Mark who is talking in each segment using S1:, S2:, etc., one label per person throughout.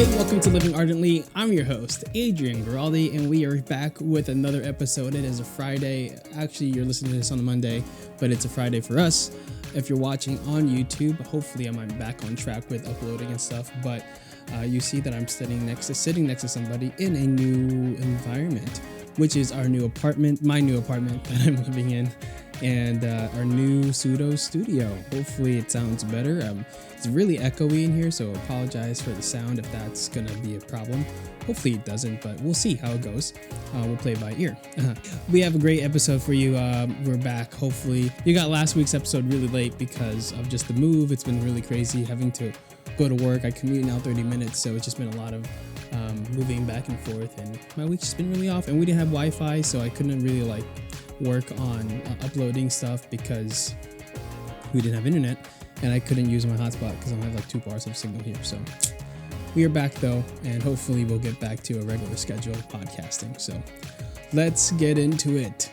S1: Welcome to Living Ardently. I'm your host, Adrian Giraldi, and we are back with another episode. It is a Friday. Actually, you're listening to this on a Monday, but it's a Friday for us. If you're watching on YouTube, hopefully I'm back on track with uploading and stuff, but you see that I'm sitting next to somebody in a new environment, which is our new apartment, my new apartment that I'm living in, and our new pseudo studio. Hopefully it sounds better. It's really echoey in here, so apologize for the sound if that's going to be a problem. Hopefully it doesn't, but we'll see how it goes. We'll play by ear. We have a great episode for you. We're back, hopefully. You got last week's episode really late because of just the move. It's been really crazy having to go to work. I commute now 30 minutes, so it's just been a lot of moving back and forth, and my week's just been really off. And we didn't have Wi-Fi, so I couldn't really work on uploading stuff because we didn't have internet, and I couldn't use my hotspot because I only have 2 bars of signal here. So we are back though, and hopefully we'll get back to a regular schedule of podcasting. So let's get into it.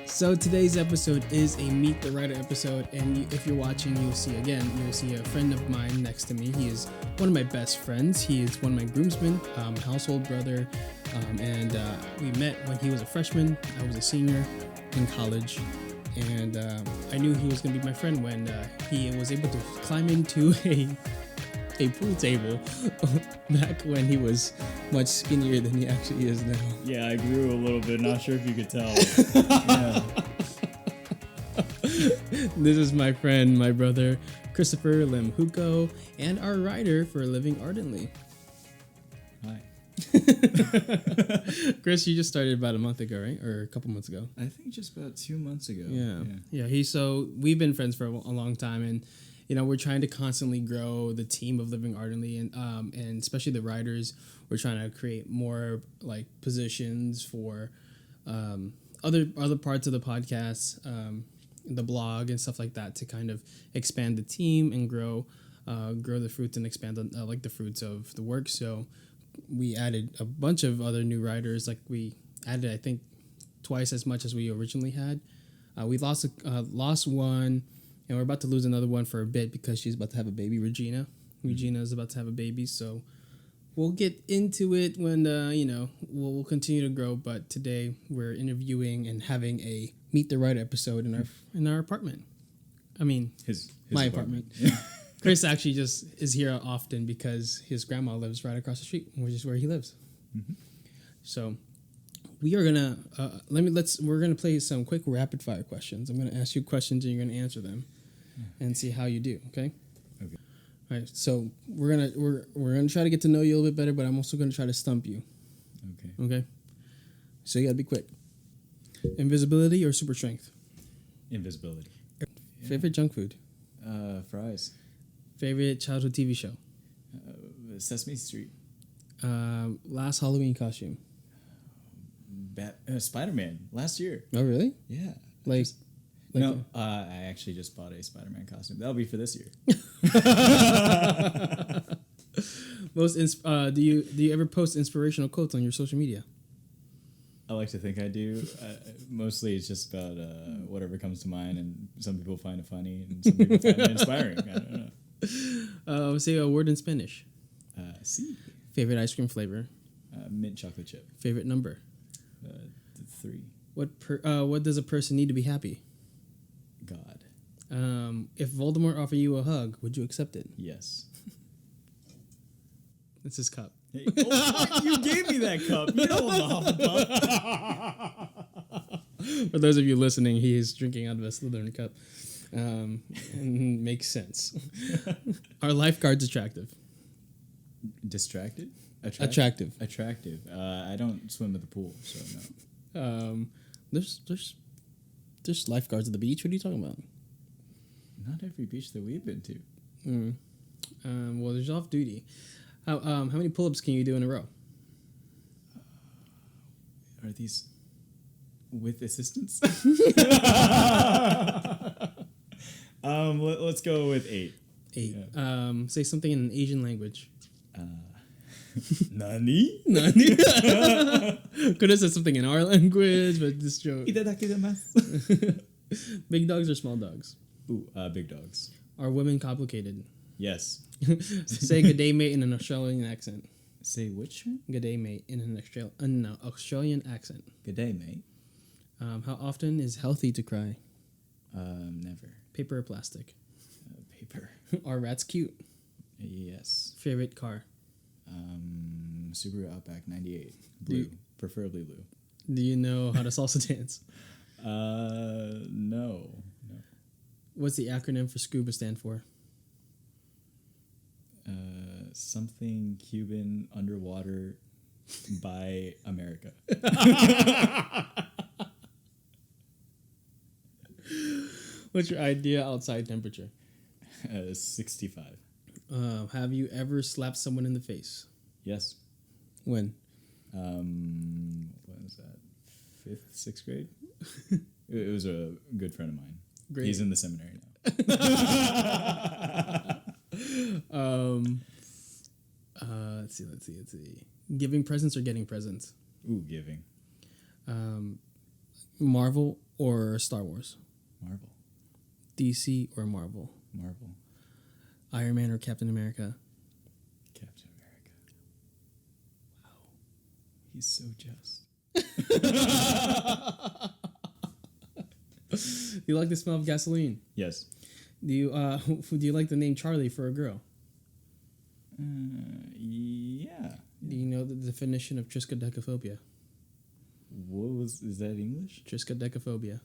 S1: So today's episode is a Meet the Writer episode, and if you're watching, you'll see a friend of mine next to me. He is one of my best friends. He is one of my groomsmen, household brother, and we met when he was a freshman. I was a senior in college, and I knew he was going to be my friend when he was able to climb into a pool table back when he was much skinnier than he actually is now.
S2: Yeah, I grew a little bit. Not sure if you could tell. Yeah.
S1: This is my friend, my brother, Christopher Limjuco, and our writer for Living Ardently.
S2: Hi.
S1: Chris, you just started about a month ago, right? Or a couple months ago?
S2: I think just about 2 months ago.
S1: Yeah. We've been friends for a long time, and we're trying to constantly grow the team of Living Ardently, and especially the writers. We're trying to create more positions for other parts of the podcast, the blog and stuff like that, to kind of expand the team and grow the fruits and expand the fruits of the work. So we added a bunch of other new writers. We added, I think, twice as much as we originally had. We lost one. And we're about to lose another one for a bit because she's about to have a baby, Regina. Regina is about to have a baby, so we'll get into it when, we'll continue to grow. But today we're interviewing and having a Meet the Writer episode in our apartment. I mean, his my apartment. Chris actually just is here often because his grandma lives right across the street, which is where he lives. Mm-hmm. So we are gonna we're gonna play some quick rapid fire questions. I'm gonna ask you questions and you're gonna answer them, and see how you do. Okay. Okay. All right. So we're gonna try to get to know you a little bit better, but I'm also gonna try to stump you. Okay. Okay. So you gotta be quick. Invisibility or super strength?
S2: Invisibility.
S1: Favorite junk food?
S2: Fries.
S1: Favorite childhood TV show?
S2: Sesame Street.
S1: Last Halloween costume?
S2: Spider-Man last year.
S1: Oh, really?
S2: Yeah. I actually just bought a Spider-Man costume. That'll be for this year.
S1: Do you ever post inspirational quotes on your social media?
S2: I like to think I do. Mostly it's just about whatever comes to mind, and some people find it funny, and some people find it inspiring. I don't know.
S1: Say a word in Spanish.
S2: Sí.
S1: Favorite ice cream flavor?
S2: Mint chocolate chip.
S1: Favorite number?
S2: 3.
S1: What does a person need to be happy?
S2: God.
S1: If Voldemort offered you a hug, would you accept it?
S2: Yes.
S1: It's his cup.
S2: Hey, you gave me that cup. You know I'm the
S1: For those of you listening, he is drinking out of a Slytherin cup. And makes sense. Are lifeguards attractive?
S2: Distracted?
S1: Attractive.
S2: I don't swim at the pool, so no.
S1: There's lifeguards at the beach. What are you talking about?
S2: Not every beach that we've been to.
S1: Well, there's off duty. How many pull-ups can you do in a row?
S2: Are these with assistance? Let's go with 8.
S1: 8. Yeah. Say something in an Asian language.
S2: Nani?
S1: Nani? Could have said something in our language, but this joke. Big dogs or small dogs?
S2: Ooh, big dogs.
S1: Are women complicated?
S2: Yes.
S1: Say good day, mate, in an Australian accent.
S2: Say which one?
S1: Good day, mate, in an Australian accent.
S2: Good day, mate.
S1: How often is healthy to cry?
S2: Never.
S1: Paper or plastic?
S2: Paper.
S1: Are rats cute?
S2: Yes.
S1: Favorite car?
S2: Subaru Outback 98. Blue. Preferably blue.
S1: Do you know how to salsa dance?
S2: No.
S1: What's the acronym for SCUBA stand for?
S2: Something Cuban underwater by America.
S1: What's your ideal outside temperature?
S2: 65.
S1: Have you ever slapped someone in the face?
S2: Yes.
S1: When?
S2: What was that? 5th, 6th grade? It was a good friend of mine.
S1: Great.
S2: He's in the seminary now.
S1: Let's see. Giving presents or getting presents?
S2: Ooh, giving.
S1: Marvel or Star Wars?
S2: Marvel.
S1: DC or Marvel?
S2: Marvel.
S1: Iron Man or Captain America?
S2: Captain America. Wow. He's so just.
S1: Do you like the smell of gasoline?
S2: Yes.
S1: Do you like the name Charlie for a girl?
S2: Yeah.
S1: Do you know the definition of triskaidekaphobia?
S2: Is that English?
S1: Triskaidekaphobia.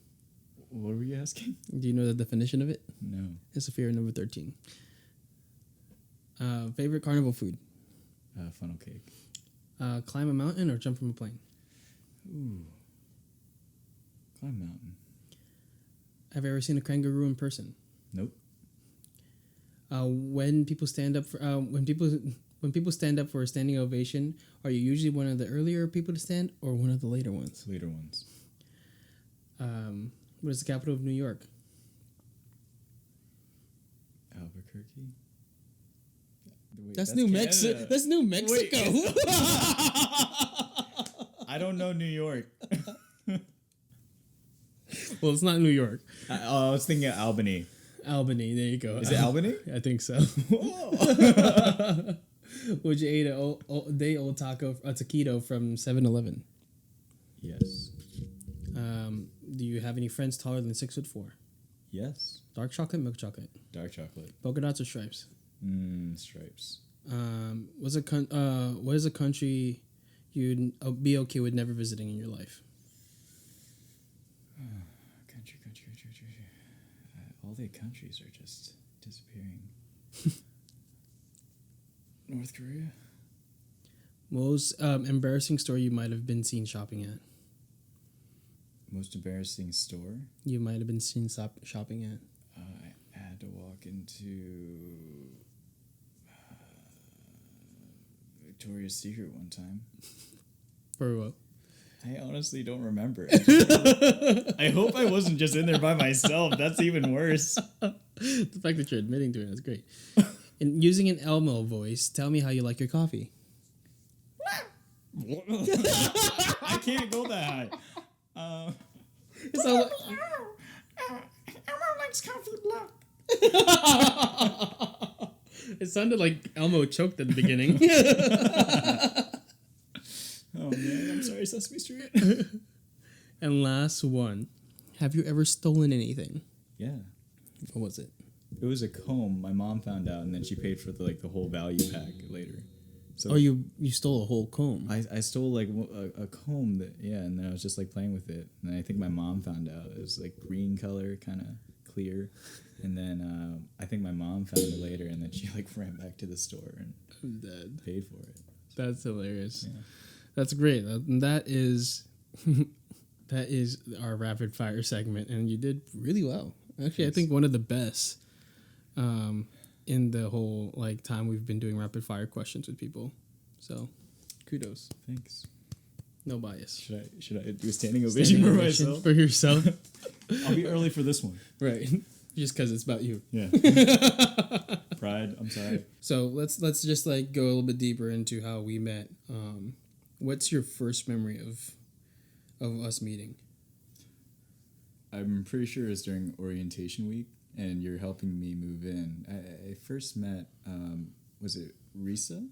S2: What were you asking?
S1: Do you know the definition of it?
S2: No.
S1: It's a fear number 13. Favorite carnival food?
S2: Funnel cake.
S1: Climb a mountain or jump from a plane?
S2: Ooh. Climb mountain.
S1: Have you ever seen a kangaroo in person?
S2: Nope.
S1: When people stand up for when people stand up for a standing ovation, are you usually one of the earlier people to stand or one of the later ones?
S2: Later ones.
S1: What is the capital of New York?
S2: Albuquerque. Wait,
S1: That's New Mexico. That's New Mexico.
S2: I don't know New York.
S1: Well, it's not New York.
S2: I was thinking of Albany.
S1: Albany. There you go.
S2: Is it Albany?
S1: I think so. Would you eat a day-old taquito from 7-Eleven?
S2: Yes.
S1: Do you have any friends taller than 6'4"?
S2: Yes.
S1: Dark chocolate, milk chocolate.
S2: Dark chocolate.
S1: Polka dots or stripes?
S2: Stripes.
S1: What is a country you'd be okay with never visiting in your life?
S2: Country. All the countries are just disappearing. North Korea.
S1: Most embarrassing store you might have been seen shopping at?
S2: Most embarrassing store?
S1: You might have been seen shopping at?
S2: I had to walk into Victoria's Secret one time.
S1: For what?
S2: I honestly don't remember. I hope I wasn't just in there by myself. That's even worse.
S1: The fact that you're admitting to it is great. And using an Elmo voice, tell me how you like your coffee.
S2: I can't go that high.
S1: It's all like,
S2: Elmo likes coffee black.
S1: it sounded like Elmo choked at the beginning.
S2: Oh man, I'm sorry, Sesame Street.
S1: And last one. Have you ever stolen anything?
S2: Yeah.
S1: What was it?
S2: It was a comb. My mom found out, and then she paid for the whole value pack later. So
S1: you stole a whole comb.
S2: I stole like a comb and then I was just like playing with it, and I think my mom found out. It was like green color, kind of clear, and then I think my mom found it later, and then she like ran back to the store and
S1: I'm dead.
S2: paid for it.
S1: That's hilarious.
S2: Yeah.
S1: That's great. That is our rapid fire segment, and you did really well. Actually, Thanks. I think one of the best in the whole time we've been doing rapid fire questions with people. So, kudos.
S2: Thanks.
S1: No bias.
S2: Should I do a standing ovation for myself?
S1: For yourself?
S2: I'll be early for this one.
S1: Right. Just because it's about you.
S2: Yeah. Pride. I'm sorry.
S1: So let's just like go a little bit deeper into how we met. What's your first memory of us meeting?
S2: I'm pretty sure it's during orientation week, and you're helping me move in. I first met, was it Risa?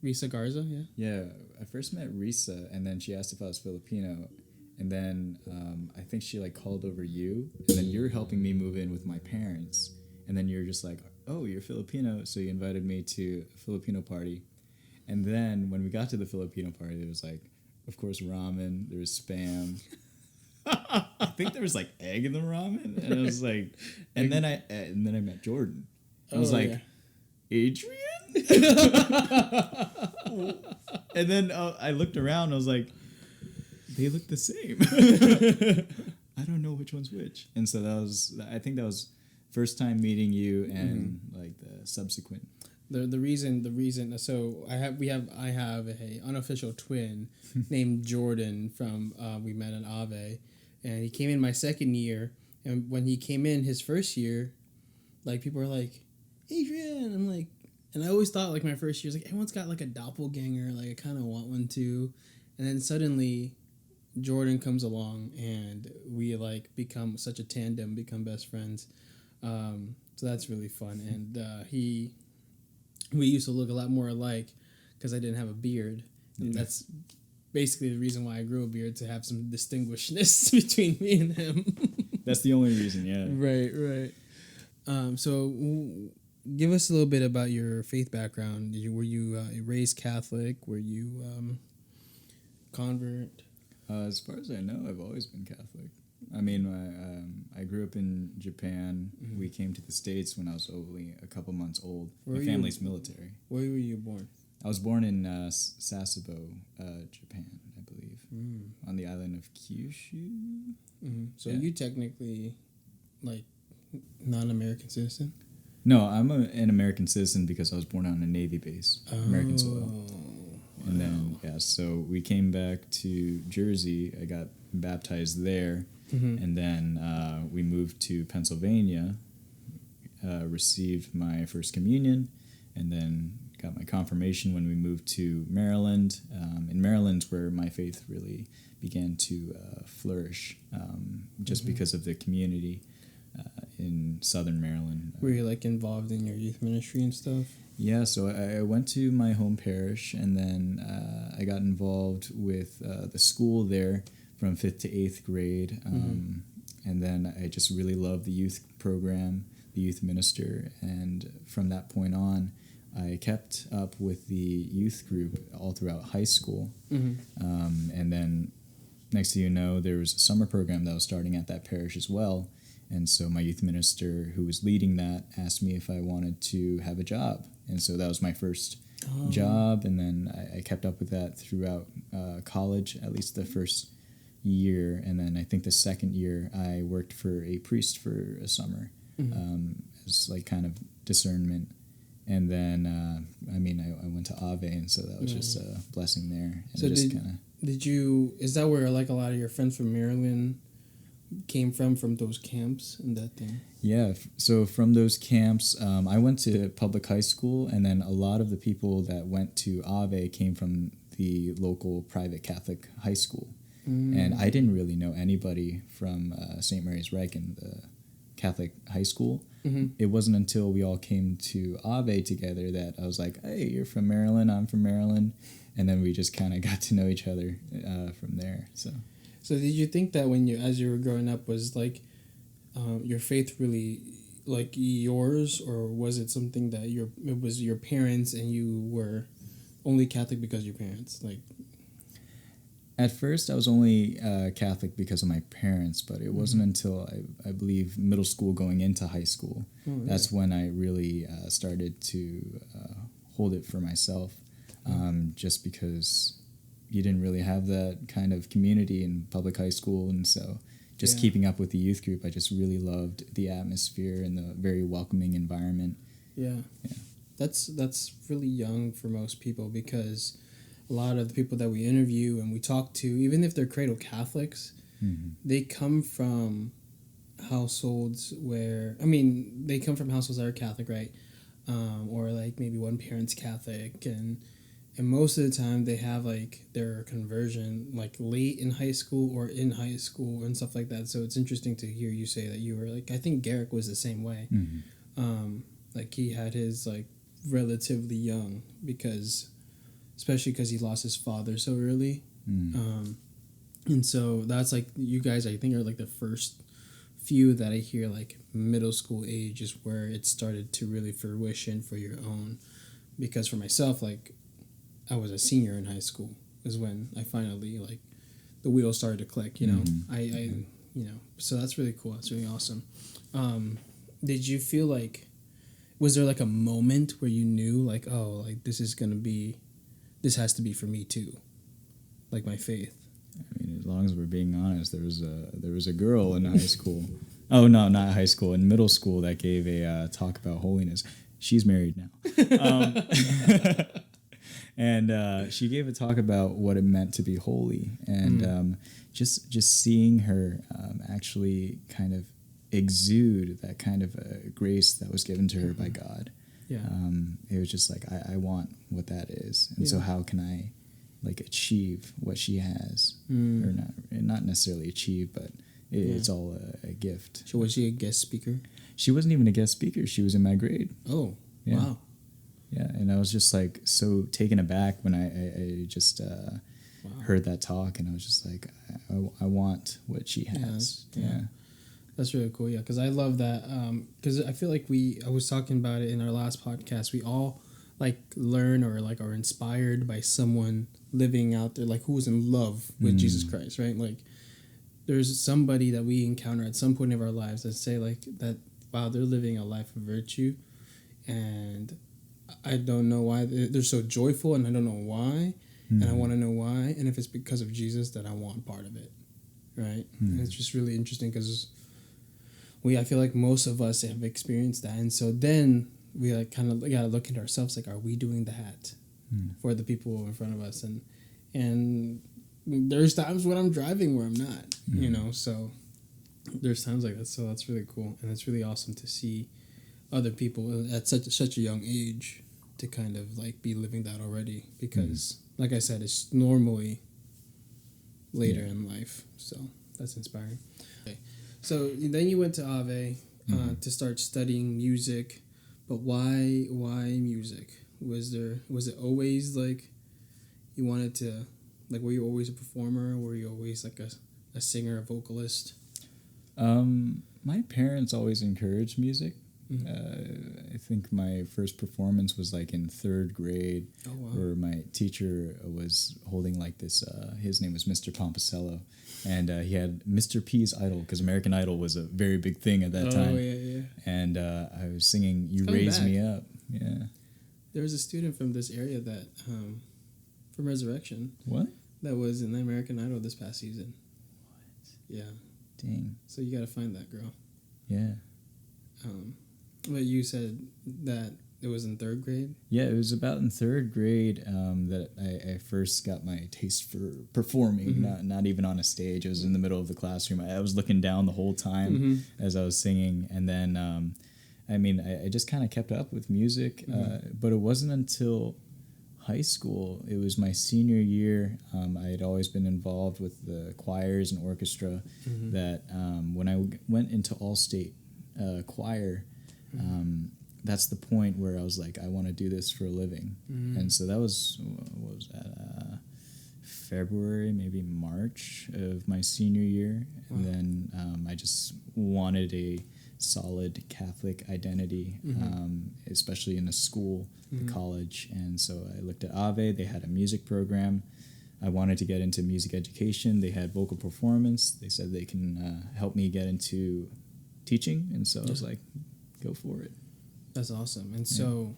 S1: Risa Garza, yeah.
S2: Yeah, I first met Risa, and then she asked if I was Filipino, and then I think she like called over you, and then you're helping me move in with my parents, and then you're just like, oh, you're Filipino, so you invited me to a Filipino party, and then when we got to the Filipino party, there was like, of course, ramen, there was Spam. I think there was like egg in the ramen, and I was like, and then I met Jordan. I was like, yeah. Adrian. And then I looked around. I was like, they look the same. I don't know which one's which. And so I think that was first time meeting you, and like the subsequent.
S1: The reason. So I have a unofficial twin named Jordan from we met in Ave, and he came in my second year. And when he came in his first year, like people were like, Adrian. I'm like. And I always thought, like, my first year was like, everyone's got, like, a doppelganger. Like, I kind of want one, too. And then suddenly, Jordan comes along, and we, like, become such a tandem, become best friends. So that's really fun. And we used to look a lot more alike because I didn't have a beard. And that's basically the reason why I grew a beard, to have some distinguishedness between me and him.
S2: That's the only reason, yeah.
S1: Right. So... Give us a little bit about your faith background. Were you raised Catholic? Were you convert?
S2: As far as I know, I've always been Catholic. I mean, I grew up in Japan. Mm-hmm. We came to the States when I was only a couple months old. My family's military.
S1: Where were you born?
S2: I was born in Sasebo, Japan, I believe, on the island of Kyushu.
S1: Mm-hmm. So you technically, like, non-American citizen?
S2: No, I'm an American citizen because I was born on a Navy base, American soil. And then, so we came back to Jersey. I got baptized there. Mm-hmm. And then we moved to Pennsylvania, received my first communion, and then got my confirmation when we moved to Maryland. In Maryland's where my faith really began to flourish, just because of the community. In Southern Maryland.
S1: Were you like involved in your youth ministry and stuff?
S2: Yeah, so I went to my home parish, and then I got involved with the school there from 5th to 8th grade. And then I just really loved the youth program, the youth minister, and from that point on, I kept up with the youth group all throughout high school. Mm-hmm. And then next thing you know, there was a summer program that was starting at that parish as well. And so my youth minister, who was leading that, asked me if I wanted to have a job. And so that was my first job. And then I kept up with that throughout college, at least the first year. And then I think the second year, I worked for a priest for a summer as like kind of discernment. And then, I went to Ave, and so that was just a blessing there. And
S1: so is that where like a lot of your friends from Maryland came from those camps and that thing?
S2: Yeah, so from those camps, I went to public high school, and then a lot of the people that went to Ave came from the local private Catholic high school. And I didn't really know anybody from St. Mary's Riken, the Catholic high school. It wasn't until we all came to Ave together that I was like, hey, you're from Maryland, I'm from Maryland. And then we just kind of got to know each other from there,
S1: So did you think that as you were growing up, was like your faith really like yours, or was it something that it was your parents and you were only Catholic because of your parents? Like,
S2: at first I was only Catholic because of my parents, but it wasn't until I believe middle school going into high school. Really? That's when I really started to hold it for myself, just because you didn't really have that kind of community in public high school, and so just keeping up with the youth group, I just really loved the atmosphere and the very welcoming environment.
S1: Yeah. That's really young for most people, because a lot of the people that we interview and we talk to, even if they're cradle Catholics, they come from households where, I mean, they come from households that are Catholic, right? Or like maybe one parent's Catholic, and most of the time they have like their conversion like late in high school or in high school and stuff like that. So it's interesting to hear you say that you were like, I think Garrick was the same way. Like he had his like relatively young, because especially because he lost his father so early. And so that's like, you guys I think are like the first few that I hear like middle school age is where it started to really fruition for your own. Because for myself, like I was a senior in high school is when I finally like the wheels started to click, you know. I you know, so that's really cool. That's really awesome. Did you feel like, was there like a moment where you knew like, oh, like this has to be for me too, like my faith?
S2: I mean, as long as we're being honest, there was a girl in high school. Oh no, not high school. In middle school, that gave a talk about holiness. She's married now, and she gave a talk about what it meant to be holy, and just seeing her actually kind of exude that kind of grace that was given to her by God.
S1: Yeah,
S2: it was just like I want what that is, and so how can I like achieve what she has, or not necessarily achieve, but it's all a gift.
S1: So was she a guest speaker?
S2: She wasn't even a guest speaker. She was in my grade.
S1: Oh,
S2: yeah.
S1: Wow.
S2: Yeah, and I was just like so taken aback when I just heard that talk, and I was just like, I want what she has. Yeah.
S1: That's really cool. Yeah, because I love that. Because I feel like I was talking about it in our last podcast. We all like learn or like are inspired by someone living out there, like who's in love with Jesus Christ, right? Like there's somebody that we encounter at some point of our lives that say like that, wow, they're living a life of virtue, and I don't know why they're so joyful, and I don't know why, and I want to know why, and if it's because of Jesus, then I want part of it, right? And it's just really interesting because I feel like most of us have experienced that, and so then we like kind of gotta look at ourselves like, are we doing that for the people in front of us? And there's times when I'm driving where I'm not, you know. So there's times like that. So that's really cool, and it's really awesome to see other people at such a young age to kind of like be living that already. Because, like I said, it's normally later in life. So that's inspiring. Okay. So then you went to Ave to start studying music. But why music? Was it always like you wanted to, like, were you always a performer? Were you always like a singer, a vocalist?
S2: My parents always encouraged music. I think my first performance was like in third grade, where my teacher was holding like this. His name was Mr. Pomposello, and he had Mr. P's Idol, because American Idol was a very big thing at that time.
S1: Yeah.
S2: And I was singing "You Raise Me Up." Yeah.
S1: There was a student from this area that, from Resurrection.
S2: What?
S1: That was in the American Idol this past season.
S2: What?
S1: Yeah.
S2: Dang.
S1: So you got to find that girl.
S2: Yeah.
S1: But you said that it was in third grade?
S2: Yeah, it was about in third grade that I first got my taste for performing, not even on a stage. It was in the middle of the classroom. I was looking down the whole time as I was singing. And then, I just kind of kept up with music, but it wasn't until high school. It was my senior year. I had always been involved with the choirs and orchestra that when I went into all-state choir, that's the point where I was like, I want to do this for a living. And so that was, what was that, February, maybe March of my senior year. Wow. And then I just wanted a solid Catholic identity, especially in a school, the college. And so I looked at Ave. They had a music program. I wanted to get into music education. They had vocal performance. They said they can help me get into teaching. And so I was like, go for it.
S1: That's awesome. And so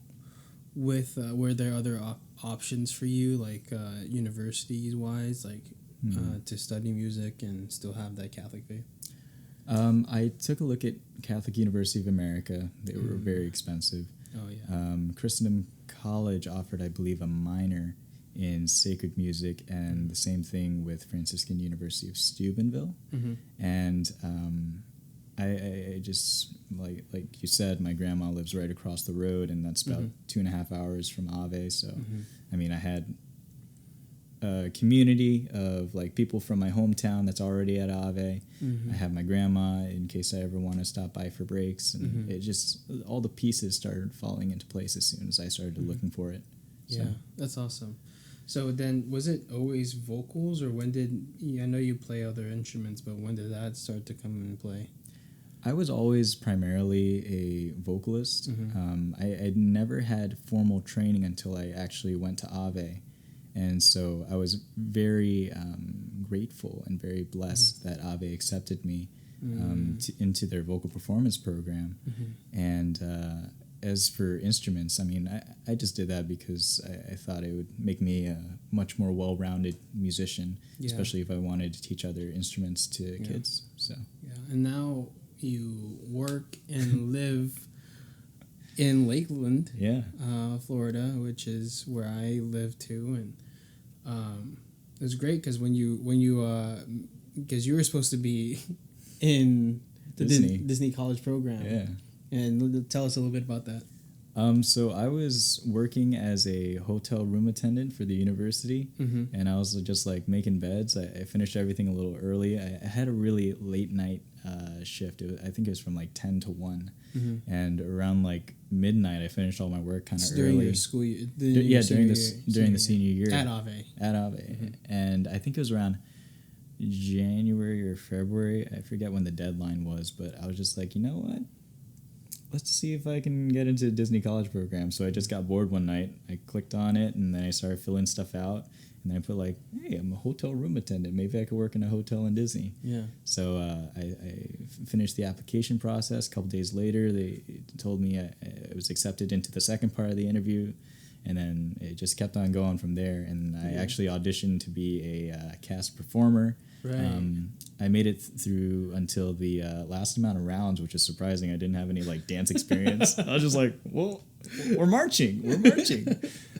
S1: with were there other options for you, like universities wise, like to study music and still have that Catholic faith?
S2: I took a look at Catholic University of America. They were very expensive.
S1: Oh yeah.
S2: Christendom College offered, I believe, a minor in sacred music, and the same thing with Franciscan University of Steubenville. And I just like you said, my grandma lives right across the road, and that's about 2.5 hours from Ave. So, I mean, I had a community of like people from my hometown that's already at Ave. I have my grandma in case I ever want to stop by for breaks, and it just all the pieces started falling into place as soon as I started looking for it. So.
S1: Yeah, that's awesome. So then, was it always vocals, or when did I know you play other instruments, but when did that start to come into play?
S2: I was always primarily a vocalist. I'd never had formal training until I actually went to Ave. And so I was very grateful and very blessed that Ave accepted me into their vocal performance program. And as for instruments, I mean, I just did that because I thought it would make me a much more well-rounded musician, especially if I wanted to teach other instruments to kids. So
S1: and now you work and live in Lakeland, Florida, which is where I live too, and it was great because when you because you were supposed to be in the Disney College program, and tell us a little bit about that.
S2: So I was working as a hotel room attendant for the university, and I was just like making beds. I finished everything a little early. I had a really late night shift. I think it was from like 10 to 1, and around like midnight I finished all my work kind of early.
S1: During your school year?
S2: During the senior year.
S1: At Ave.
S2: And I think it was around January or February. I forget when the deadline was, but I was just like, you know what? Let's see if I can get into the Disney College program. So I just got bored one night. I clicked on it, and then I started filling stuff out. And then I put like, hey, I'm a hotel room attendant. Maybe I could work in a hotel in Disney. Yeah. So I finished the application process. A couple days later, they told me I was accepted into the second part of the interview. And then it just kept on going from there. And I actually auditioned to be a cast performer. Right. I made it through until the last amount of rounds, which is surprising. I didn't have any like dance experience. I was just like, well, we're marching.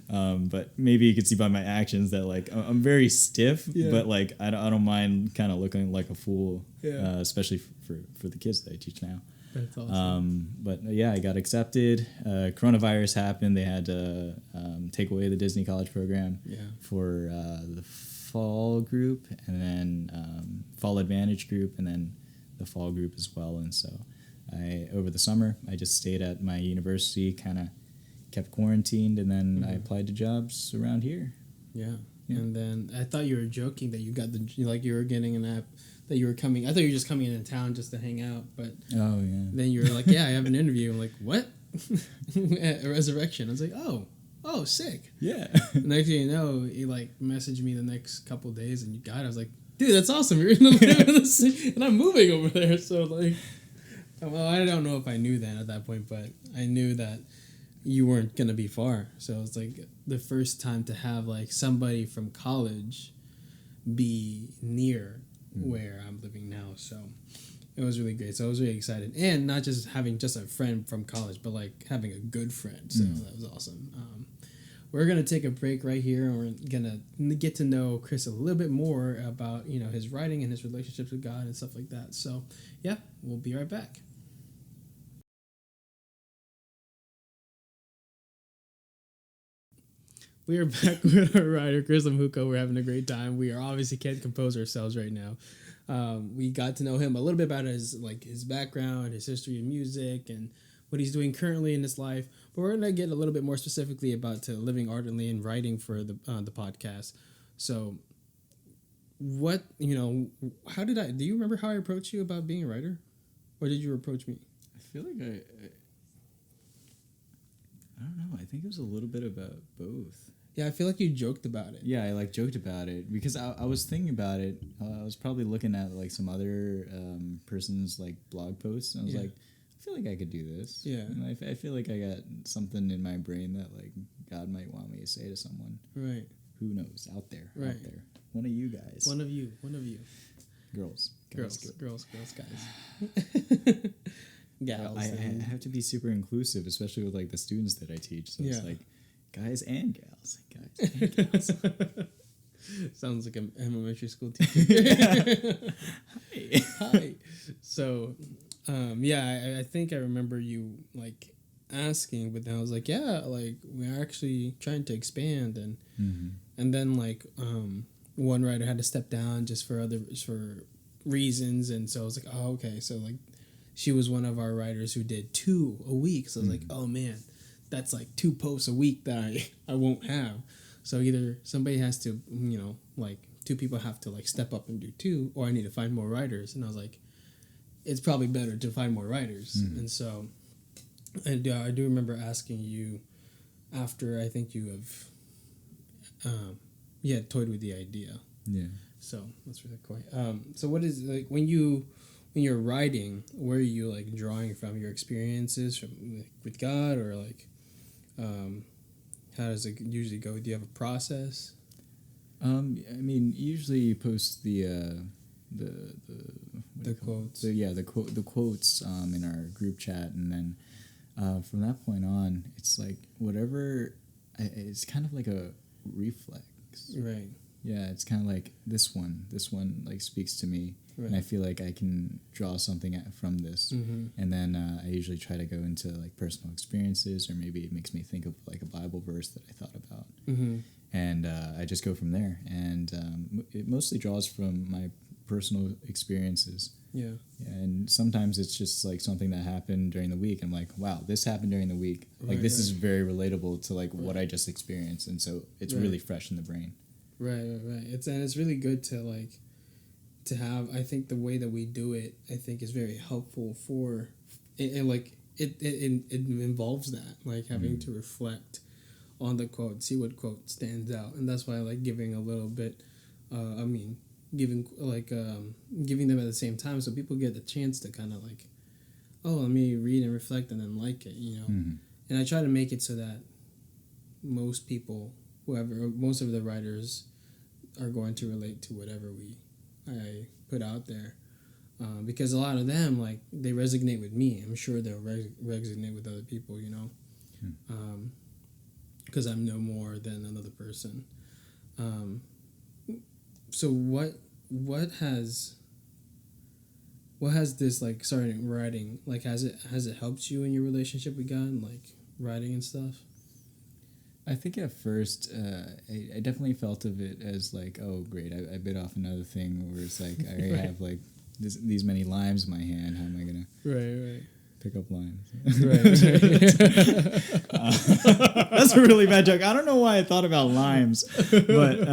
S2: But maybe you could see by my actions that like I'm very stiff, but like I don't mind kind of looking like a fool, especially for the kids that I teach now.
S1: That's awesome.
S2: But yeah, I got accepted. Coronavirus happened. They had to take away the Disney College program for the fall group, and then fall advantage group, and then the fall group as well. And so over the summer, I just stayed at my university, kind of kept quarantined, and then I applied to jobs around here. Yeah.
S1: And then I thought you were joking that you got you were getting an app that you were coming. I thought you were just coming into town just to hang out, but then you were like, I have an interview. I'm like, what? A resurrection. I was like, oh, sick. Yeah. The next thing you know, he like messaged me the next couple of days, and you got it. I was like, dude, that's awesome. You're in the city, and I'm moving over there. So like, well, I don't know if I knew that at that point, but I knew that you weren't gonna be far. So it was like the first time to have like somebody from college be near where I'm living now. So it was really great. So I was really excited, and not just having just a friend from college, but like having a good friend. So that was awesome. We're going to take a break right here, and we're going to get to know Chris a little bit more about, his writing and his relationships with God and stuff like that. So, yeah, we'll be right back. We are back with our writer, Chris Limjuco. We're having a great time. We obviously can't compose ourselves right now. We got to know him a little bit about his background, his history in music, and what he's doing currently in his life. But we're going to get a little bit more specifically about Living Ardently and writing for the podcast. So what, how do you remember how I approached you about being a writer? Or did you approach me?
S2: I feel like I don't know. I think it was a little bit about both.
S1: Yeah, I feel like you joked about it.
S2: Yeah, I joked about it because I was thinking about it. I was probably looking at like some other person's like blog posts, and I was like, I feel like I could do this. Yeah. And I feel like I got something in my brain that like God might want me to say to someone. Right. Who knows? Out there. Right. Out there. One of you guys.
S1: One of you. Girls, guys. Gals.
S2: I have to be super inclusive, especially with like the students that I teach. So it's like guys and gals.
S1: Sounds like an elementary school teacher. Hi. So, Yeah, I think I remember you like asking, but then I was like, yeah, like we're actually trying to expand, and then like one writer had to step down just for reasons, and so I was like, oh, okay, so like she was one of our writers who did 2 a week, so I was like, oh man, that's like 2 posts a week that I won't have. So either somebody has to, like 2 people have to like step up and do 2, or I need to find more writers. And I was like, it's probably better to find more writers. And so, and I do remember asking you after I think you have, toyed with the idea.
S2: Yeah.
S1: So that's really cool. So what is like when you're writing, where are you like drawing from your experiences from like, with God, or like, how does it usually go? Do you have a process?
S2: I mean, usually you post the
S1: quotes.
S2: The quotes in our group chat, and then from that point on, it's like whatever. It's kind of like a reflex,
S1: right?
S2: Yeah, it's kind of like this one like speaks to me, right. And I feel like I can draw something from this, and then I usually try to go into like personal experiences, or maybe it makes me think of like a Bible verse that I thought about, and I just go from there, and it mostly draws from my personal experiences. Yeah, and sometimes it's just like something that happened during the week. I'm like, wow, this happened during the week. Like this is very relatable to like what I just experienced, and so it's really fresh in the brain. Right.
S1: It's really good to like to have. I think the way that we do it, I think, is very helpful for it. Like it involves that, like having to reflect on the quote, see what quote stands out, and that's why I like giving a little bit. Giving them at the same time, so people get the chance to kind of like, oh, let me read and reflect and then like it, And I try to make it so that most people, most of the writers, are going to relate to whatever I put out there, because a lot of them like they resonate with me. I'm sure they'll resonate with other people, because I'm no more than another person. So what has this like starting writing, like has it helped you in your relationship with God, like writing and stuff?
S2: I think at first I definitely felt of it as like, oh great, I bit off another thing where it's like I already have like these many limes in my hand. How am I gonna pick up limes? That's a really bad joke. I don't know why I thought about limes, but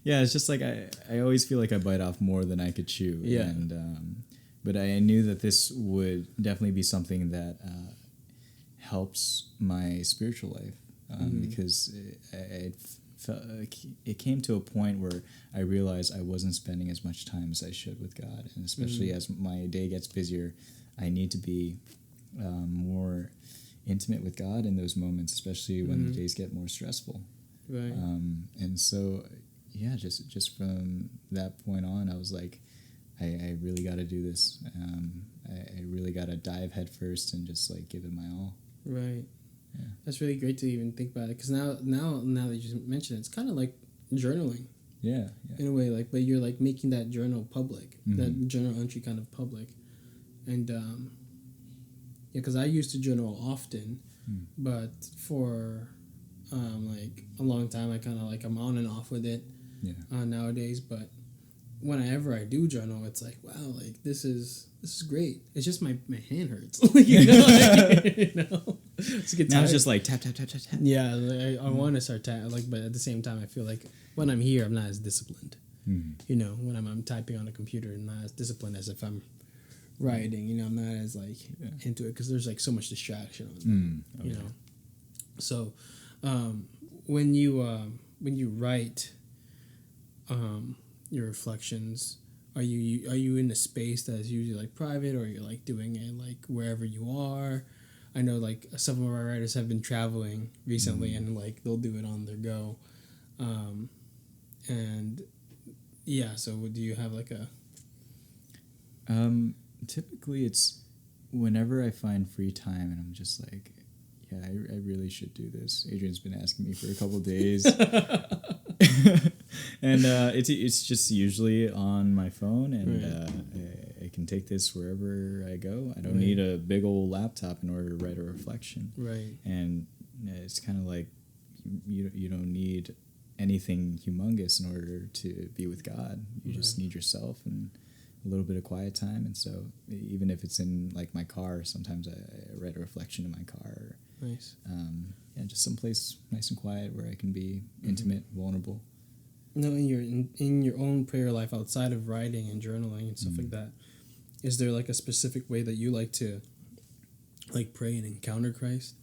S2: yeah, it's just like I always feel like I bite off more than I could chew. Yeah. And but I knew that this would definitely be something that helps my spiritual life, because it came to a point where I realized I wasn't spending as much time as I should with God, and especially as my day gets busier, I need to be more intimate with God in those moments, especially when the days get more stressful. Right. And so. Yeah, just from that point on, I was like, I really got to do this. I really got to dive head first and just like give it my all. Right. Yeah. That's really great to even think about it, because now that you just mentioned it, it's kind of like journaling. Yeah. In a way, like, but you're like making that journal public, that journal entry kind of public, and because I used to journal often, but for like a long time, I kind of like I'm on and off with it. Nowadays, but whenever I do journal, it's like, wow, like this is great. It's just my hand hurts. Now it's just like tap tap tap tap tap. Yeah, like, I want to start but at the same time, I feel like when I'm here, I'm not as disciplined. When I'm typing on a computer, I'm not as disciplined as if I'm writing. I'm not as like into it, because there's like so much distraction on it. So when you write your reflections, are you in a space that's usually like private, or you're like doing it like wherever you are? I know like some of our writers have been traveling recently, and like they'll do it on their go, and yeah. So do you have like a? Typically, it's whenever I find free time, and I'm just like, yeah, I really should do this. Adrian's been asking me for a couple days. And it's just usually on my phone, and I can take this wherever I go. I don't need a big old laptop in order to write a reflection.
S1: Right.
S2: And it's kind of like you don't need anything humongous in order to be with God. You just need yourself and a little bit of quiet time. And so even if it's in like my car, sometimes I write a reflection in my car.
S1: Nice.
S2: Just someplace nice and quiet where I can be intimate, vulnerable.
S1: No, in your own prayer life outside of writing and journaling and stuff like that, is there like a specific way that you like to like pray and encounter Christ?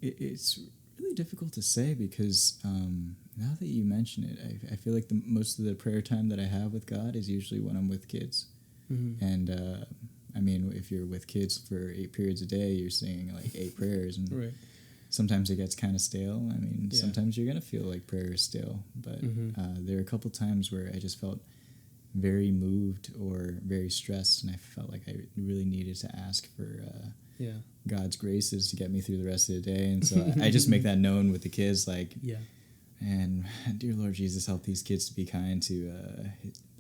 S2: It's really difficult to say because now that you mention it, I feel like most of the prayer time that I have with God is usually when I'm with kids. And I mean, if you're with kids for 8 periods a day, you're saying like 8 prayers, and sometimes it gets kind of stale. I mean, sometimes you're gonna feel like prayer is stale, but there are a couple times where I just felt very moved or very stressed, and I felt like I really needed to ask for God's graces to get me through the rest of the day. And so I just make that known with the kids, like, and dear Lord Jesus, help these kids to be kind to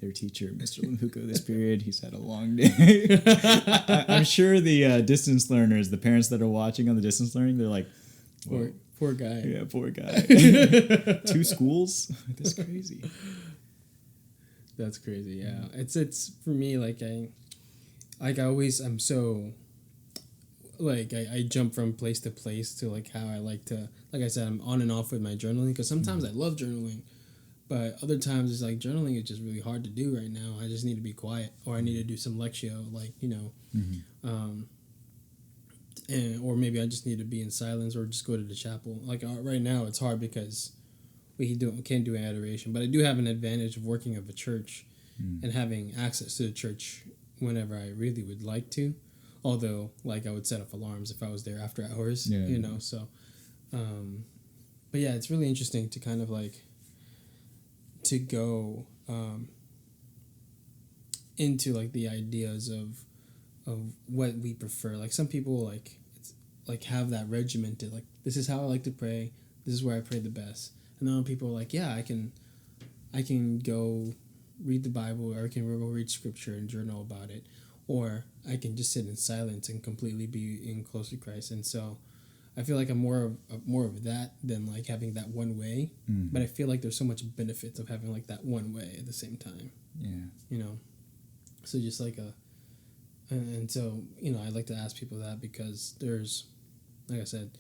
S2: their teacher, Mr. Limjuco, this period. He's had a long day. I'm sure the distance learners, the parents that are watching on the distance learning, they're like,
S1: poor guy.
S2: Yeah, poor guy. 2 schools? That's crazy.
S1: That's crazy, yeah. It's for me, like, I'm so, like, I jump from place to place to, like, how I like to, like I said, I'm on and off with my journaling, because sometimes I love journaling, but other times it's like journaling is just really hard to do right now. I just need to be quiet, or I need to do some lectio, like, you know, or maybe I just need to be in silence or just go to the chapel. Like, right now it's hard because we can't do adoration, but I do have an advantage of working at a church and having access to the church whenever I really would like to. Although, like, I would set up alarms if I was there after hours, you know, so. But yeah, it's really interesting to kind of like, to go into like the ideas of what we prefer. Like, some people like have that regimented, like, this is how I like to pray, this is where I pray the best. And then people are like, yeah, I can go read the Bible, or I can go read scripture and journal about it, or I can just sit in silence and completely be in close to Christ. And so I feel like I'm more of that than like having that one way. But I feel like there's so much benefits of having like that one way at the same time. Yeah. You know, so just like and so, you know, I like to ask people that because there's, like I said,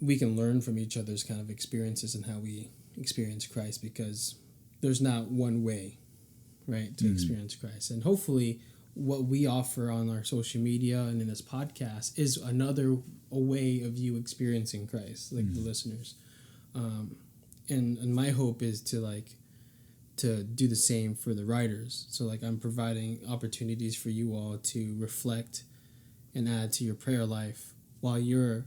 S1: we can learn from each other's kind of experiences and how we experience Christ, because there's not one way, right, to experience Christ. And hopefully what we offer on our social media and in this podcast is a way of you experiencing Christ, like the listeners. And my hope is to do the same for the writers. So like, I'm providing opportunities for you all to reflect and add to your prayer life while you're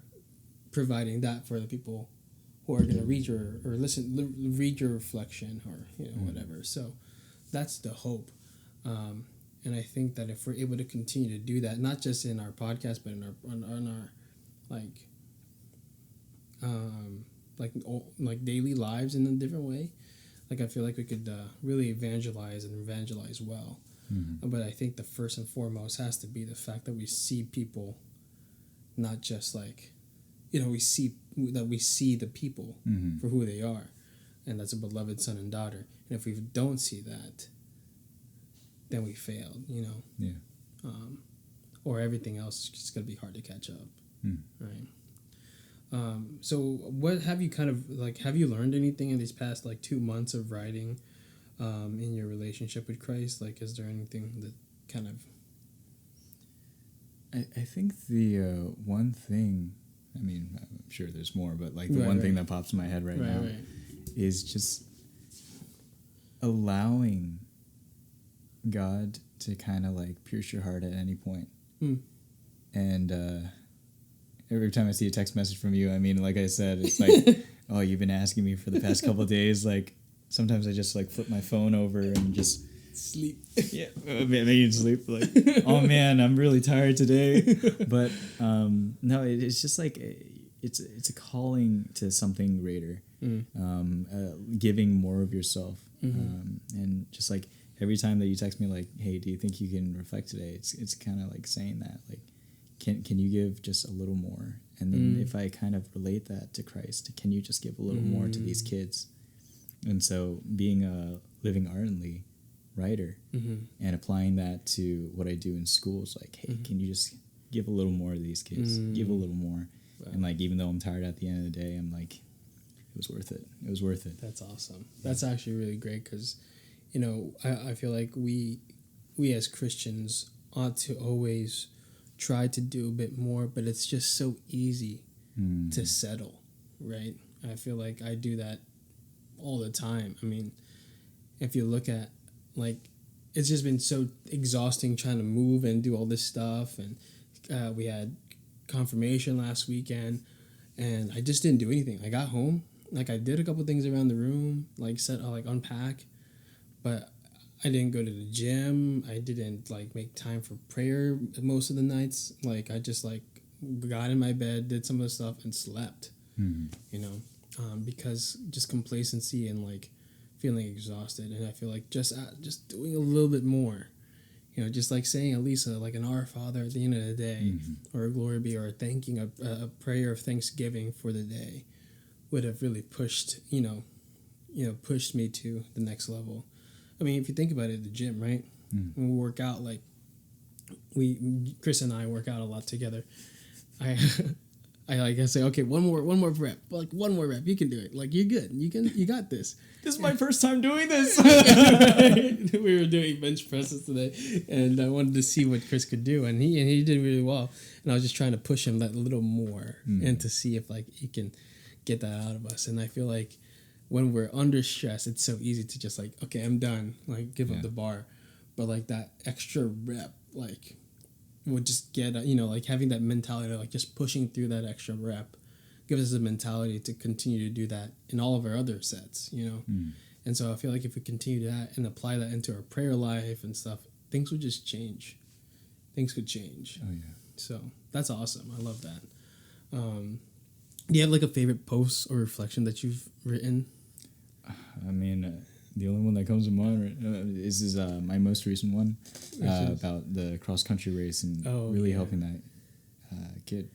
S1: providing that for the people who are going to read read your reflection, or, you know, whatever. So that's the hope. And I think that if we're able to continue to do that, not just in our podcast, but in our like daily lives in a different way, like, I feel like we could really evangelize well. But I think the first and foremost has to be the fact that we see people, not just like, you know, we see the people for who they are, and that's a beloved son and daughter. And if we don't see that, then we failed, you know. Yeah. Or everything else is just gonna be hard to catch up, right? So what have you have you learned anything in these past like 2 months of writing, in your relationship with Christ? Like, is there anything that kind of?
S2: I think the one thing, I mean, I'm sure there's more, but like the one thing that pops in my head right now is just allowing God to kind of like pierce your heart at any point. And every time I see a text message from you, I mean, like I said, it's like, oh, you've been asking me for the past couple of days. Like, sometimes I just like flip my phone over and just
S1: sleep.
S2: Yeah, maybe sleep. Like, oh man, I'm really tired today. But no, it's just like it's a calling to something greater, giving more of yourself, and just like every time that you text me like, hey, do you think you can reflect today? It's kind of like saying that, like, can you give just a little more? And then if I kind of relate that to Christ, can you just give a little more to these kids? And so being a Living Ardently writer and applying that to what I do in schools, like, hey, can you just give a little more to these kids? Give a little more. Wow. And like, even though I'm tired at the end of the day, I'm like, it was worth it. It was worth it.
S1: That's awesome. That's actually really great because, you know, I feel like we as Christians ought to always try to do a bit more, but it's just so easy to settle, right? I feel like I do that all the time. I mean, if you look at, like, it's just been so exhausting trying to move and do all this stuff, and we had confirmation last weekend, and I just didn't do anything. I got home, like, I did a couple things around the room, like, unpack, but I didn't go to the gym. I didn't, like, make time for prayer most of the nights. Like, I just, like, got in my bed, did some of the stuff, and slept, you know, because just complacency and, like, feeling exhausted. And I feel like just doing a little bit more, you know, just, like, saying at least like an Our Father at the end of the day, or a Glory Be, or thanking a prayer of thanksgiving for the day would have really pushed me to the next level. I mean, if you think about it, the gym, right? When we work out, like, Chris and I work out a lot together. I say, okay, one more rep, like, one more rep, you can do it. Like, you're good. You got this.
S2: This is my first time doing this.
S1: Right? We were doing bench presses today, and I wanted to see what Chris could do, and he did really well. And I was just trying to push him that little more, and to see if, like, he can get that out of us. And I feel like when we're under stress, it's so easy to just, like, okay, I'm done, like, give up the bar. But, like, that extra rep, like, would just get, like, having that mentality of, like, just pushing through that extra rep gives us a mentality to continue to do that in all of our other sets, you know. And so I feel like if we continue that and apply that into our prayer life and stuff, things would just change. Things could change.
S2: Oh, yeah.
S1: So that's awesome. I love that. Do you have, like, a favorite post or reflection that you've written?
S2: I mean, the only one that comes to mind is my most recent one about the cross-country race and helping that kid.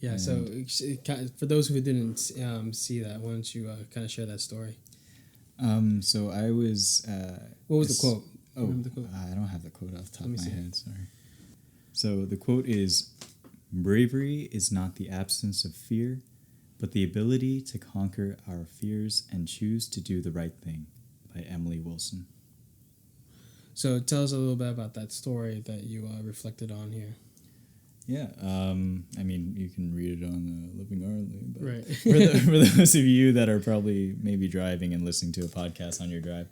S1: Yeah, and so for those who didn't see that, why don't you kind of share that story?
S2: So I was...
S1: what was the quote?
S2: The quote? I don't have the quote off the top of my head, sorry. So the quote is, "Bravery is not the absence of fear, but the ability to conquer our fears and choose to do the right thing," by Emily Wilson.
S1: So tell us a little bit about that story that you reflected on here.
S2: Yeah, I mean, you can read it on Living Ardently, but
S1: right.
S2: for those of you that are probably maybe driving and listening to a podcast on your drive,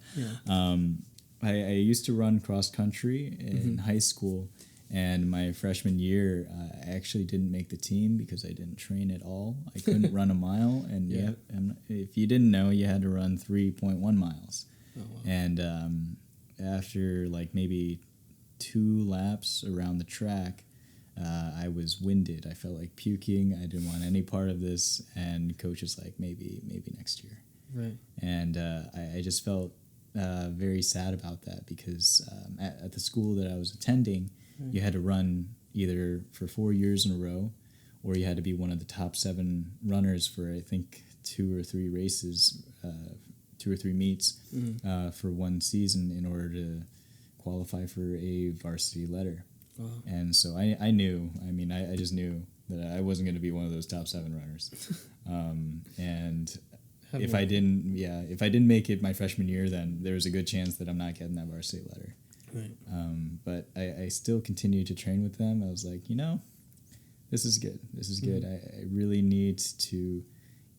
S2: I used to run cross-country in high school, and my freshman year, I actually didn't make the team because I didn't train at all. I couldn't run a mile, and if you didn't know, you had to run 3.1 miles. Oh, wow. And after, like, maybe 2 laps around the track, I was winded. I felt like puking. I didn't want any part of this, and coach was like, maybe next year.
S1: Right.
S2: And I just felt very sad about that because at the school that I was attending, you had to run either for 4 years in a row, or you had to be one of the top 7 runners for, I think, 2 or 3 races, 2 or 3 meets for one season in order to qualify for a varsity letter. Wow. And so I knew, I just knew that I wasn't going to be one of those top 7 runners. And if I didn't make it my freshman year, then there was a good chance that I'm not getting that varsity letter. Right. But I still continued to train with them. I was like, this is good. This is good. I really need to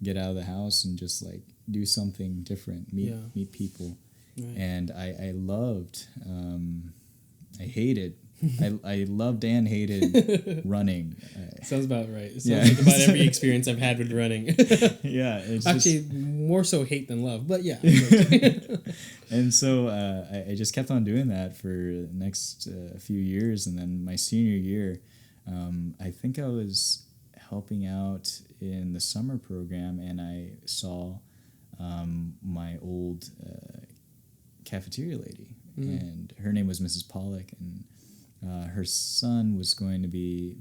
S2: get out of the house and just, like, do something different, meet people. Right. And I loved, I loved and hated running.
S1: Sounds about right. It sounds like about every experience I've had with running.
S2: Yeah. It's
S1: actually more so hate than love, but yeah.
S2: And so I just kept on doing that for the next few years. And then my senior year, I think I was helping out in the summer program, and I saw my old cafeteria lady, and her name was Mrs. Pollock, and her son was going to be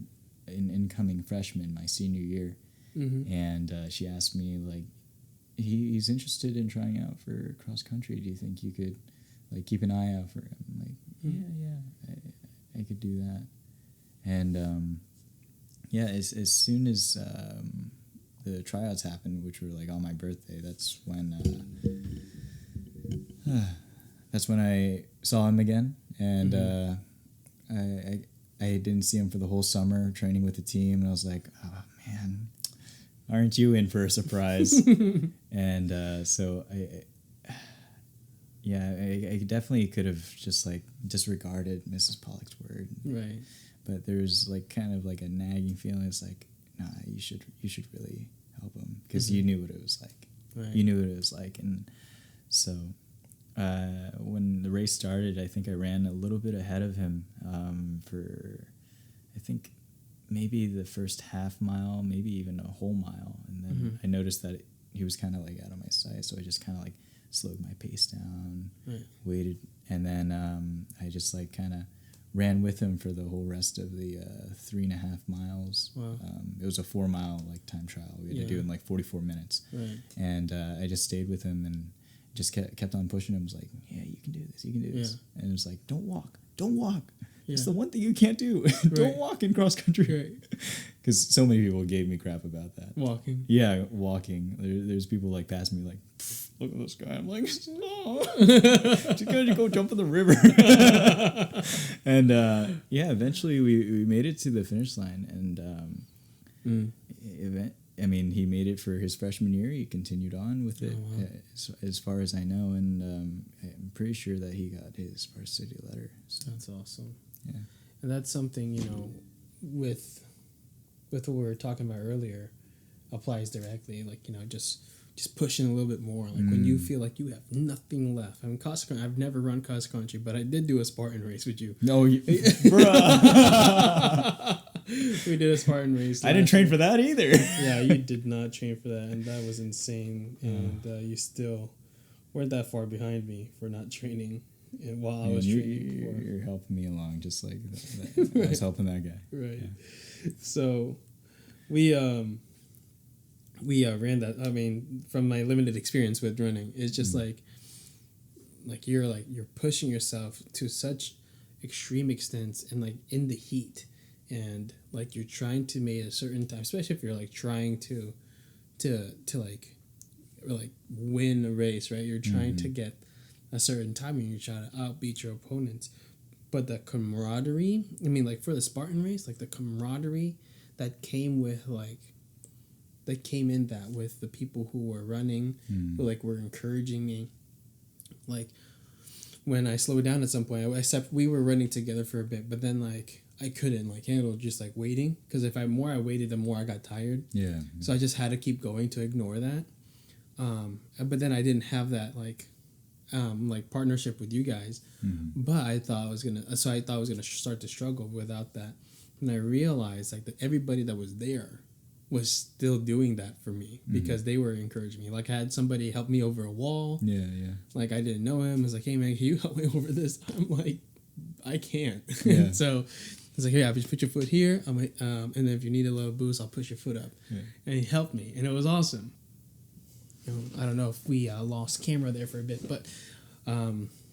S2: an incoming freshman my senior year, and she asked me, like, he's interested in trying out for cross country. Do you think you could, like, keep an eye out for him? I'm like, I could do that. And as soon as the tryouts happened, which were like on my birthday, that's when I saw him again, and I didn't see him for the whole summer training with the team, and I was like, oh man, aren't you in for a surprise? And so I definitely could have just like disregarded Mrs. Pollock's word,
S1: right?
S2: But there's like kind of like a nagging feeling. It's like, nah, you should really help him, because you knew what it was like.
S1: Right.
S2: You knew what it was like, and so when the race started, I think I ran a little bit ahead of him for, I think, maybe the first half mile, maybe even a whole mile, and then I noticed that he was kind of like out of my sight, so I just kind of like slowed my pace down, waited, and then I just like kind of ran with him for the whole rest of the 3.5 miles.
S1: Wow.
S2: It was a 4 mile like time trial. We had to do it in like 44 minutes.
S1: Right.
S2: And I just stayed with him and just kept on pushing him. I was like, yeah, you can do this. You can do this. And it was like, don't walk. It's the one thing you can't do. Don't walk in cross country. Because so many people gave me crap about that.
S1: Walking.
S2: Yeah, walking. There's people like passing me like, look at this guy. I'm like, no. Just gotta go jump in the river. And eventually we made it to the finish line. And he made it for his freshman year. He continued on with it, as far as I know. And I'm pretty sure that he got his varsity letter. So.
S1: That's awesome.
S2: Yeah.
S1: And that's something, with what we were talking about earlier, applies directly. Like, just pushing a little bit more. Like when you feel like you have nothing left. I mean, I've never run cross country, but I did do a Spartan race with you.
S2: No, bruh.
S1: We did a Spartan race.
S2: I didn't train for that either.
S1: Yeah, you did not train for that, and that was insane. And you still weren't that far behind me for not training. And while I was training,
S2: you're helping me along, just like that. I was helping that guy.
S1: Right.
S2: Yeah.
S1: So we ran that. I mean, from my limited experience with running, it's just like you're pushing yourself to such extreme extents, and like in the heat, and like you're trying to make a certain time, especially if you're like trying to win a race, right? You're trying to get a certain time, and you're trying to outbeat your opponents. But the camaraderie, I mean, like for the Spartan race, like the camaraderie that came with with the people who were running, who like were encouraging me. Like when I slowed down at some point, we were running together for a bit, but then like I couldn't like handle just like waiting, because if I waited, the more I got tired. Yeah. So I just had to keep going to ignore that. But then I didn't have that like partnership with you guys, but I thought I was gonna start to struggle without that, and I realized like that everybody that was there was still doing that for me, because they were encouraging me. Like I had somebody help me over a wall. Yeah. Like I didn't know him. I was like, hey man, can you help me over this? I'm like, I can't. Yeah. So it's like, hey, I just put your foot here. I'm like, and then if you need a little boost, I'll push your foot up. Yeah. And he helped me, and it was awesome. I don't know if we lost camera there for a bit, but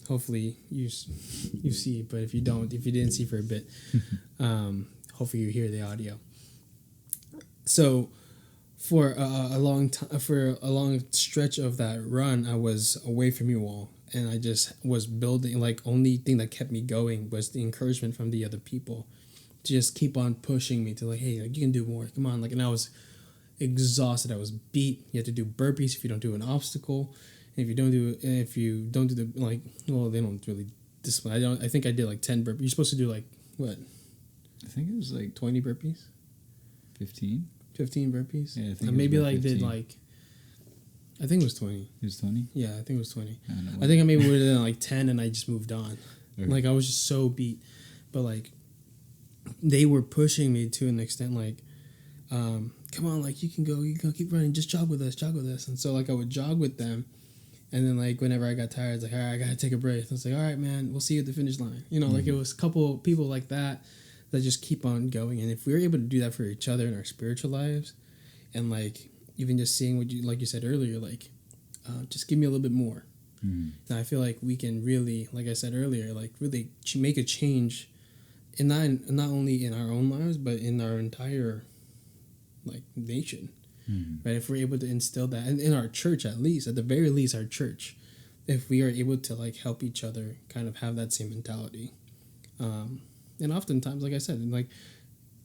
S1: hopefully you see. But if you didn't see for a bit, hopefully you hear the audio. So for a long stretch of that run, I was away from you all, and I just was building. Like only thing that kept me going was the encouragement from the other people, to just keep on pushing me to like, hey, like you can do more. Come on, like, and I was exhausted. I was beat. You have to do burpees if you don't do an obstacle. And if you don't do the like, well, they don't really discipline. I think I did like 10 burpees. You're supposed to do like what?
S2: I think it was like
S1: 20 burpees.
S2: 15
S1: burpees.
S2: Yeah, I think
S1: maybe like 15. Did like. I think it was 20.
S2: It was 20. Yeah,
S1: I think it was 20. I think I maybe would have done like 10, and I just moved on. Okay. Like I was just so beat, but like they were pushing me to an extent like come on, like you can go, keep running, just jog with us. And so like I would jog with them, and then like whenever I got tired, it's like, all right, I gotta take a break. I was like, all right, man, we'll see you at the finish line. Like it was a couple people like that just keep on going. And if we were able to do that for each other in our spiritual lives, and like even just seeing what you, like you said earlier, like just give me a little bit more. And I feel like we can really, like I said earlier, like really make a change in not only in our own lives, but in our entire like nation. Right? If we're able to instill that, and in our church at least, at the very least, our church, if we are able to like help each other kind of have that same mentality. And oftentimes, like I said, like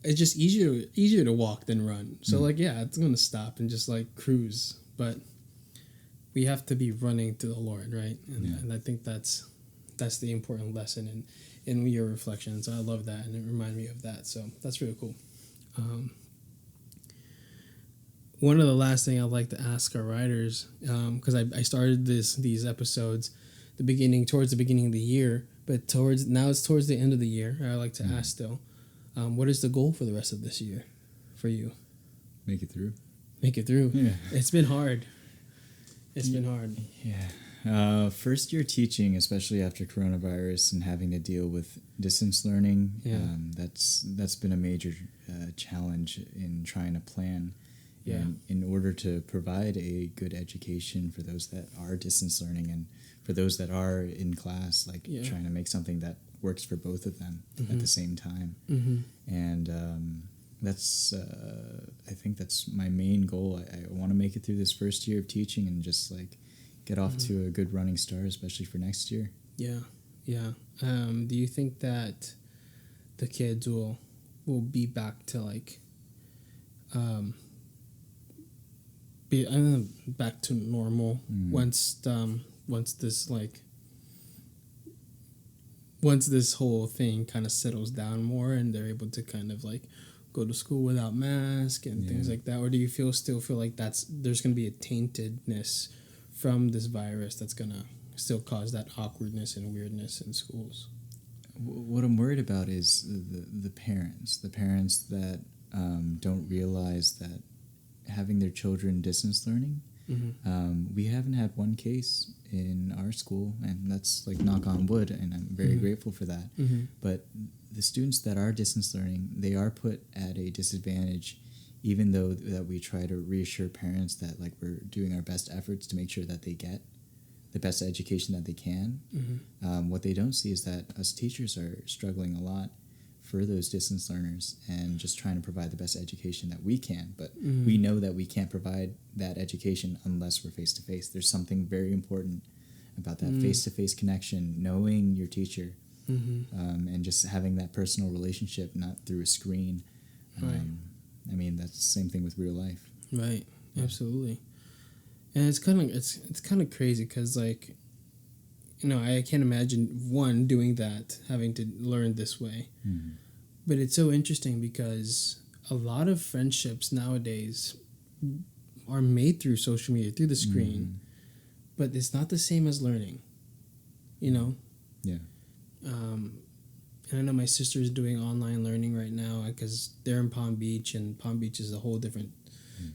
S1: it's just easier to walk than run. So like, yeah, it's gonna stop and just like cruise, but we have to be running to the Lord, right? And I think that's the important lesson in your reflections. I love that, and it reminded me of that. So that's really cool. One of the last thing I'd like to ask our writers, because I started these episodes towards the beginning of the year, but now it's towards the end of the year. I like to ask still, what is the goal for the rest of this year for you?
S2: Make it through.
S1: Yeah. It's been hard.
S2: Yeah. First year teaching, especially after coronavirus and having to deal with distance learning, that's been a major challenge in trying to plan.
S1: Yeah.
S2: And in order to provide a good education for those that are distance learning and for those that are in class, like trying to make something that works for both of them at the same time. And that's I think that's my main goal. I want to make it through this first year of teaching and just like get off to a good running start, especially for next year.
S1: Yeah. Do you think that the kids will be back to like back to normal once this whole thing kind of settles down more and they're able to kind of like go to school without mask and things like that? Or do you still feel like there's going to be a taintedness from this virus that's going to still cause that awkwardness and weirdness in schools?
S2: What I'm worried about is the parents that don't realize that having their children distance learning, we haven't had one case in our school, and that's like knock on wood, and I'm very grateful for that. But the students that are distance learning, they are put at a disadvantage, even though that we try to reassure parents that like we're doing our best efforts to make sure that they get the best education that they can. What they don't see is that us teachers are struggling a lot for those distance learners and just trying to provide the best education that we can. But we know that we can't provide that education unless we're face-to-face. There's something very important about that face-to-face connection, knowing your teacher, and just having that personal relationship, not through a screen. I mean, that's the same thing with real life.
S1: Right, absolutely. And it's kind of crazy because, like, I can't imagine one doing that, having to learn this way. But it's so interesting because a lot of friendships nowadays are made through social media, through the screen, but it's not the same as learning, Yeah. And I know my sister's doing online learning right now because they're in Palm Beach, and Palm Beach is a whole different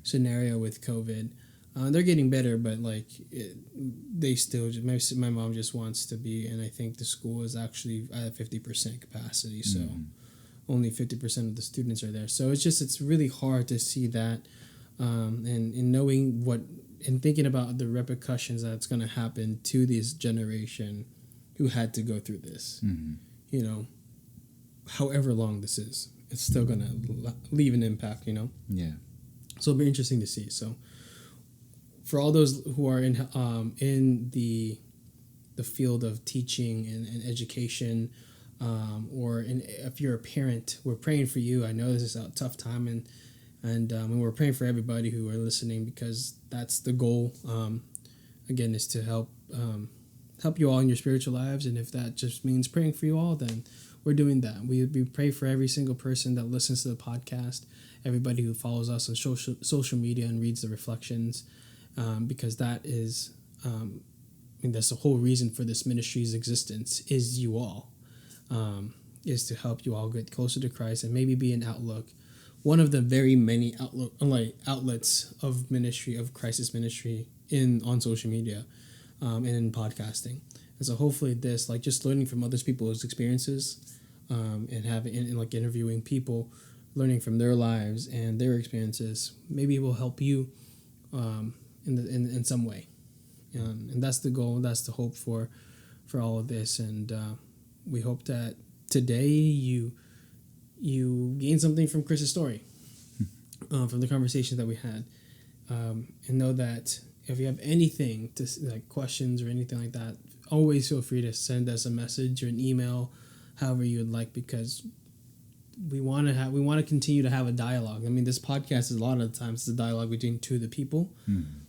S1: scenario with COVID. They're getting better, but like they still. My mom just wants to be, and I think the school is actually at 50% capacity, so only 50% of the students are there. So it's really hard to see that, and knowing and thinking about the repercussions that's going to happen to this generation who had to go through this. However long this is, it's still going to leave an impact.
S2: Yeah.
S1: So it'll be interesting to see. So, for all those who are in the field of teaching and education, or if you're a parent, we're praying for you. I know this is a tough time, and we're praying for everybody who are listening, because that's the goal. Again, is to help you all in your spiritual lives, and if that just means praying for you all, then we're doing that. We pray for every single person that listens to the podcast, everybody who follows us on social media and reads the reflections. Because that is, that's the whole reason for this ministry's existence, is you all, is to help you all get closer to Christ and maybe be an outlook one of the very many outlets of ministry, of crisis ministry on social media, and in podcasting. And so hopefully this, like just learning from other people's experiences, and like interviewing people, learning from their lives and their experiences, maybe it will help you in some way. And that's the goal. That's the hope for all of this. And we hope that today you gain something from Chris's story, from the conversation that we had, and know that if you have anything to like questions or anything like that, always feel free to send us a message or an email, however you would like, because we want to continue to have a dialogue. I mean, this podcast is a lot of the times it's a dialogue between two of the people,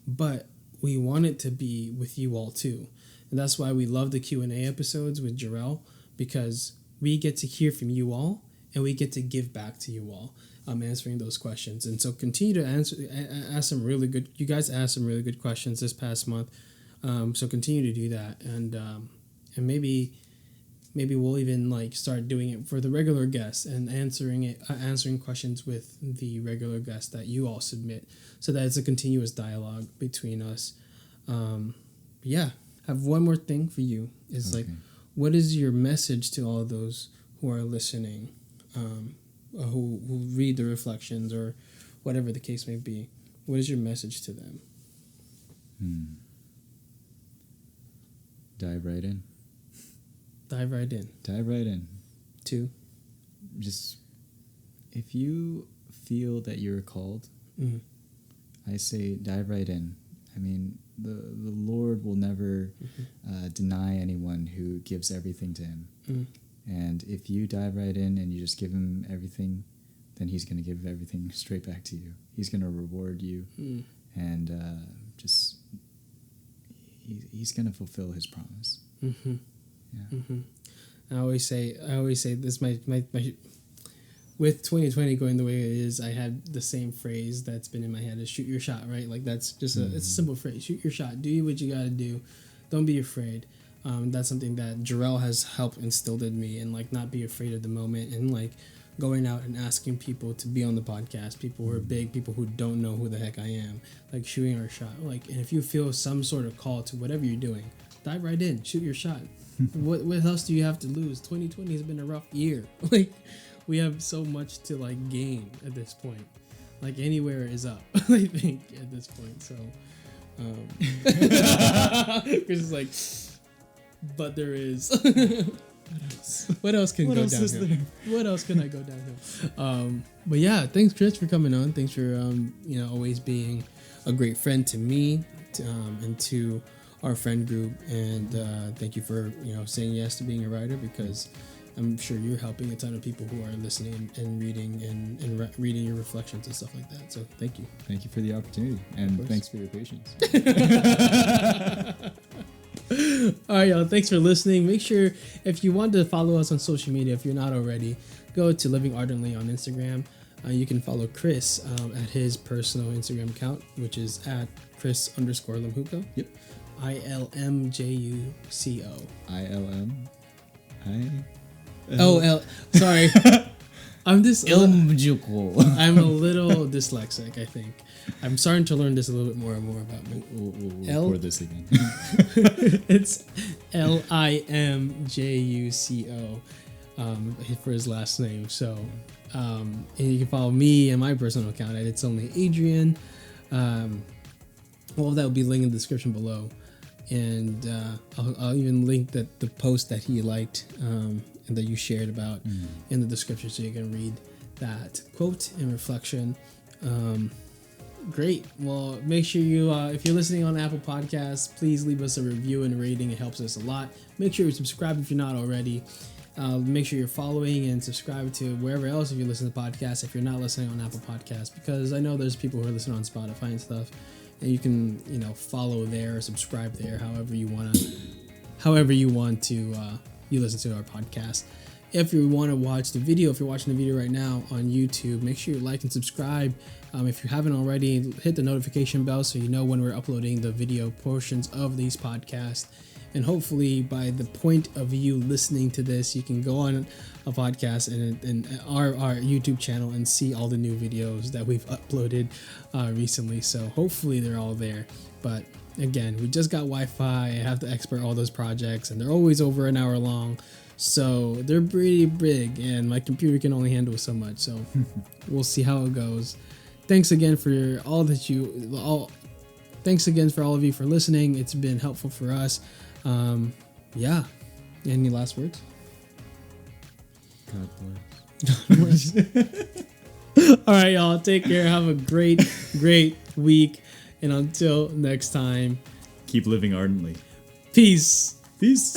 S1: but we want it to be with you all too. And that's why we love the Q&A episodes with Jarrell, because we get to hear from you all and we get to give back to you all, answering those questions. And so continue to ask some really good, you guys asked some really good questions this past month. So continue to do that. And maybe we'll even like start doing it for the regular guests and answering questions with the regular guests that you all submit, so that it's a continuous dialogue between us. Yeah. I have one more thing for you. Is okay. Like, what is your message to all of those who are listening, who read the reflections or whatever the case may be? What is your message to them?
S2: Dive right in.
S1: Dive right in.
S2: Dive right in.
S1: Two.
S2: Just, if you feel that you're called, I say dive right in. I mean, the Lord will never deny anyone who gives everything to him. And if you dive right in and you just give him everything, then he's going to give everything straight back to you. He's going to reward you, and he's going to fulfill his promise. Yeah.
S1: I always say this. My with 2020 going the way it is, I had the same phrase that's been in my head: is shoot your shot, right? Like that's just it's a simple phrase. Shoot your shot. Do what you got to do. Don't be afraid. That's something that Jarrell has helped instilled in me, and like not be afraid of the moment, and like going out and asking people to be on the podcast, people who are big, people who don't know who the heck I am, like shooting our shot. Like, and if you feel some sort of call to whatever you're doing, dive right in, shoot your shot. What else do you have to lose? 2020 has been a rough year. Like, we have so much to like gain at this point. Like, anywhere is up, I think, at this point. So, Chris is like, but there is. What else can go downhill? What else can I go downhill? But yeah, thanks, Chris, for coming on. Thanks for always being a great friend to me, and to our friend group, and thank you for saying yes to being a writer, because I'm sure you're helping a ton of people who are listening and reading and reading your reflections and stuff like that. So thank you.
S2: Thank you for the opportunity, and thanks for your patience.
S1: All right, y'all. Thanks for listening. Make sure, if you want to follow us on social media, if you're not already, go to Living Ardently on Instagram. You can follow Chris at his personal Instagram account, which is at Chris_Limjuco.
S2: Yep.
S1: ILMJUCO. Sorry. I'm just
S2: Limjuco.
S1: I'm a little dyslexic, I think. I'm starting to learn this a little bit more and more about me.
S2: We'll record this again.
S1: It's LIMJUCO for his last name. So, and you can follow me and my personal account at It's Only Adrian. All of that will be linked in the description below. And I'll even link the post that he liked and that you shared about in the description, so you can read that quote and reflection. Great. Well, make sure you, if you're listening on Apple Podcasts, please leave us a review and a rating. It helps us a lot. Make sure you subscribe if you're not already. Make sure you're following and subscribe to wherever else if you listen to podcasts, if you're not listening on Apple Podcasts, because I know there's people who are listening on Spotify and stuff, and you can, follow there, subscribe there, however you want to, you listen to our podcast. If you want to watch the video, if you're watching the video right now on YouTube, make sure you like and subscribe. If you haven't already, hit the notification bell so you know when we're uploading the video portions of these podcasts. And hopefully by the point of you listening to this, you can go on a podcast and our YouTube channel and see all the new videos that we've uploaded recently. So hopefully they're all there. But again, we just got Wi-Fi. I have to export all those projects, and they're always over an hour long. So they're pretty big, and my computer can only handle so much. So we'll see how it goes. Thanks again for Thanks again for all of you for listening. It's been helpful for us. Yeah. Any last words?
S2: God bless.
S1: All right, y'all. Take care. Have a great week. And until next time,
S2: keep living ardently.
S1: Peace.
S2: Peace.